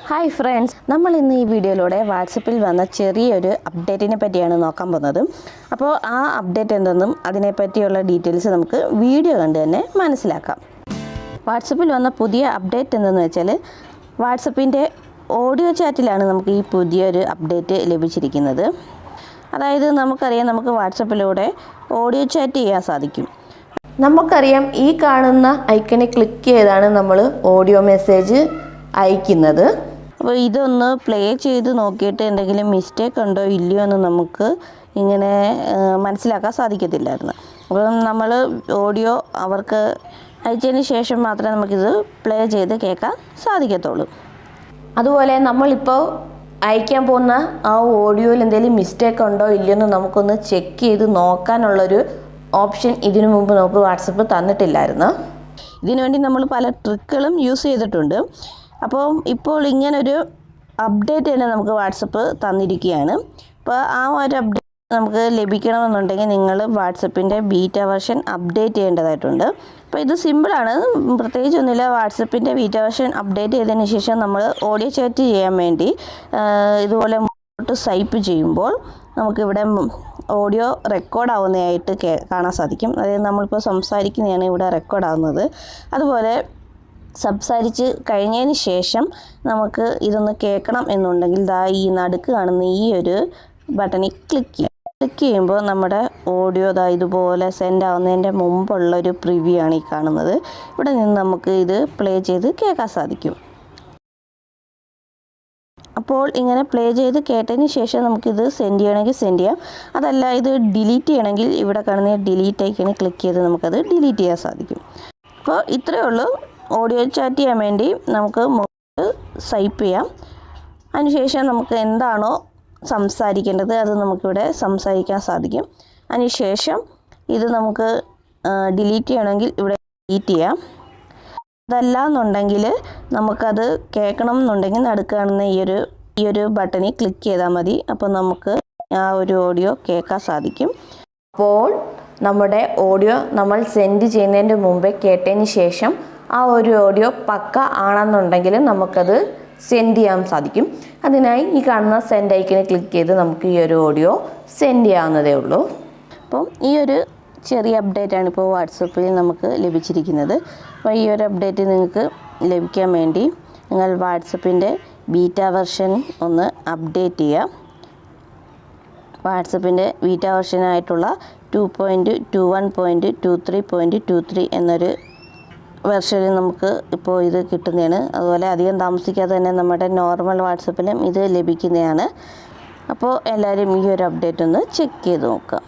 Hi friends, നമ്മൾ ഇന്ന് ഈ വീഡിയോയിലൂടെ വാട്സപ്പിൽ വന്ന ചെറിയൊരു അപ്ഡേറ്റിനെ പറ്റിയാണ് നോക്കാൻ പോകുന്നത്. അപ്പോൾ ആ അപ്ഡേറ്റ് എന്തെന്നും അതിനെപ്പറ്റിയുള്ള ഡീറ്റെയിൽസ് നമുക്ക് വീഡിയോ കണ്ട് തന്നെ മനസ്സിലാക്കാം. വാട്സപ്പിൽ വന്ന പുതിയ അപ്ഡേറ്റ് എന്തെന്ന് വെച്ചാൽ വാട്സപ്പിൻ്റെ ഓഡിയോ ചാറ്റിലാണ് നമുക്ക് ഈ പുതിയൊരു അപ്ഡേറ്റ് ലഭിച്ചിരിക്കുന്നത്. അതായത് നമുക്കറിയാം, നമുക്ക് വാട്സപ്പിലൂടെ ഓഡിയോ ചാറ്റ് ചെയ്യാൻ സാധിക്കും. നമുക്കറിയാം, ഈ കാണുന്ന ഐക്കണിൽ ക്ലിക്ക് ചെയ്താണ് നമ്മൾ ഓഡിയോ മെസ്സേജ് അയക്കുന്നത്. അപ്പോൾ ഇതൊന്ന് പ്ലേ ചെയ്ത് നോക്കിയിട്ട് എന്തെങ്കിലും മിസ്റ്റേക്ക് ഉണ്ടോ ഇല്ലയോ എന്ന് നമുക്ക് ഇങ്ങനെ മനസ്സിലാക്കാൻ സാധിക്കത്തില്ലായിരുന്നു. അപ്പോൾ നമ്മൾ ഓഡിയോ അവർക്ക് അയച്ചതിന് ശേഷം മാത്രമേ നമുക്കിത് പ്ലേ ചെയ്ത് കേൾക്കാൻ സാധിക്കത്തുള്ളൂ. അതുപോലെ നമ്മളിപ്പോൾ അയക്കാൻ പോകുന്ന ആ ഓഡിയോയിൽ എന്തെങ്കിലും മിസ്റ്റേക്ക് ഉണ്ടോ ഇല്ലയോ എന്ന് നമുക്കൊന്ന് ചെക്ക് ചെയ്ത് നോക്കാനുള്ളൊരു ഓപ്ഷൻ ഇതിനു മുമ്പ് നമുക്ക് വാട്സപ്പ് തന്നിട്ടില്ലായിരുന്നു. ഇതിനുവേണ്ടി നമ്മൾ പല ട്രിക്കുകളും യൂസ് ചെയ്തിട്ടുണ്ട്. അപ്പോൾ ഇപ്പോൾ ഇങ്ങനൊരു അപ്ഡേറ്റ് തന്നെ നമുക്ക് വാട്സപ്പ് തന്നിരിക്കുകയാണ്. അപ്പോൾ ആ ഒരു അപ്ഡേറ്റ് നമുക്ക് ലഭിക്കണമെന്നുണ്ടെങ്കിൽ നിങ്ങൾ വാട്സപ്പിൻ്റെ ബീറ്റ വെർഷൻ അപ്ഡേറ്റ് ചെയ്യേണ്ടതായിട്ടുണ്ട്. അപ്പോൾ ഇത് സിമ്പിളാണ്, പ്രത്യേകിച്ചൊന്നുമില്ല. വാട്സപ്പിൻ്റെ ബീറ്റ വെർഷൻ അപ്ഡേറ്റ് ചെയ്തതിന് ശേഷം നമ്മൾ ഓഡിയോ ചാറ്റ് ചെയ്യാൻ വേണ്ടി ഇതുപോലെ മുന്നോട്ട് സ്വൈപ്പ് ചെയ്യുമ്പോൾ നമുക്കിവിടെ ഓഡിയോ റെക്കോർഡ് ആവുന്നതായിട്ട് കാണാൻ സാധിക്കും. അതായത് നമ്മളിപ്പോൾ സംസാരിക്കുന്നതാണ് ഇവിടെ റെക്കോർഡ് ആവുന്നത്. അതുപോലെ സംസാരിച്ച് കഴിഞ്ഞതിന് ശേഷം നമുക്ക് ഇതൊന്ന് കേൾക്കണം എന്നുണ്ടെങ്കിൽ ഈ നടുക്ക് കാണുന്ന ഈ ഒരു ബട്ടണിൽ ക്ലിക്ക് ചെയ്യുമ്പോൾ നമ്മുടെ ഓഡിയോ ഇതുപോലെ സെൻഡ് ആവുന്നതിൻ്റെ മുമ്പുള്ളൊരു പ്രിവ്യൂ ആണ് ഈ കാണുന്നത്. ഇവിടെ നിന്ന് നമുക്ക് ഇത് പ്ലേ ചെയ്ത് കേൾക്കാൻ സാധിക്കും. അപ്പോൾ ഇങ്ങനെ പ്ലേ ചെയ്ത് കേട്ടതിന് ശേഷം നമുക്കിത് സെൻഡ് ചെയ്യണമെങ്കിൽ സെൻഡ് ചെയ്യാം. അതല്ല ഇത് ഡിലീറ്റ് ചെയ്യണമെങ്കിൽ ഇവിടെ കാണുന്ന ഡിലീറ്റ് ഐക്കണിൽ ക്ലിക്ക് ചെയ്ത് നമുക്കത് ഡിലീറ്റ് ചെയ്യാൻ സാധിക്കും. അപ്പോൾ ഇത്രയേ ഉള്ളൂ. ഓഡിയോ ചാറ്റ് ചെയ്യാൻ വേണ്ടി നമുക്ക് സ്വൈപ്പ് ചെയ്യാം. അതിനുശേഷം നമുക്ക് എന്താണോ സംസാരിക്കേണ്ടത് അത് നമുക്കിവിടെ സംസാരിക്കാൻ സാധിക്കും. അതിനുശേഷം ഇത് നമുക്ക് ഡിലീറ്റ് ചെയ്യണമെങ്കിൽ ഇവിടെ ഡിലീറ്റ് ചെയ്യാം. അതല്ല എന്നുണ്ടെങ്കിൽ നമുക്കത് കേൾക്കണം എന്നുണ്ടെങ്കിൽ നടുക്ക് കാണുന്ന ഈ ഒരു ബട്ടണിൽ ക്ലിക്ക് ചെയ്താൽ മതി. അപ്പോൾ നമുക്ക് ആ ഒരു ഓഡിയോ കേൾക്കാൻ സാധിക്കും. അപ്പോൾ നമ്മുടെ ഓഡിയോ നമ്മൾ സെൻഡ് ചെയ്യുന്നതിൻ്റെ മുമ്പേ കേട്ടതിന് ശേഷം ആ ഒരു ഓഡിയോ പക്ക ആണെന്നുണ്ടെങ്കിൽ നമുക്കത് സെൻഡ് ചെയ്യാൻ സാധിക്കും. അതിനായി ഈ കാണുന്ന സെൻഡ് ഐക്കണിൽ ക്ലിക്ക് ചെയ്ത് നമുക്ക് ഈ ഒരു ഓഡിയോ സെൻഡ് ചെയ്യാവുന്നതേ ഉള്ളൂ. അപ്പം ഈ ഒരു ചെറിയ അപ്ഡേറ്റാണ് ഇപ്പോൾ വാട്സപ്പിൽ നമുക്ക് ലഭിച്ചിരിക്കുന്നത്. അപ്പോൾ ഈ ഒരു അപ്ഡേറ്റ് നിങ്ങൾക്ക് ലഭിക്കാൻ വേണ്ടി നിങ്ങൾ വാട്സപ്പിൻ്റെ ബീറ്റ വെർഷൻ ഒന്ന് അപ്ഡേറ്റ് ചെയ്യുക. വാട്സപ്പിൻ്റെ ബീറ്റ വെർഷനായിട്ടുള്ള 2.21.23.23 എന്നൊരു വെർഷനിൽ നമുക്ക് ഇപ്പോൾ ഇത് കിട്ടുന്നതാണ്. അതുപോലെ അധികം താമസിക്കാതെ തന്നെ നമ്മുടെ നോർമൽ വാട്സപ്പിലും ഇത് ലഭിക്കുന്നതാണ്. അപ്പോൾ എല്ലാവരും ഈ ഒരു അപ്ഡേറ്റ് ഒന്ന് ചെക്ക് ചെയ്ത് നോക്കുക.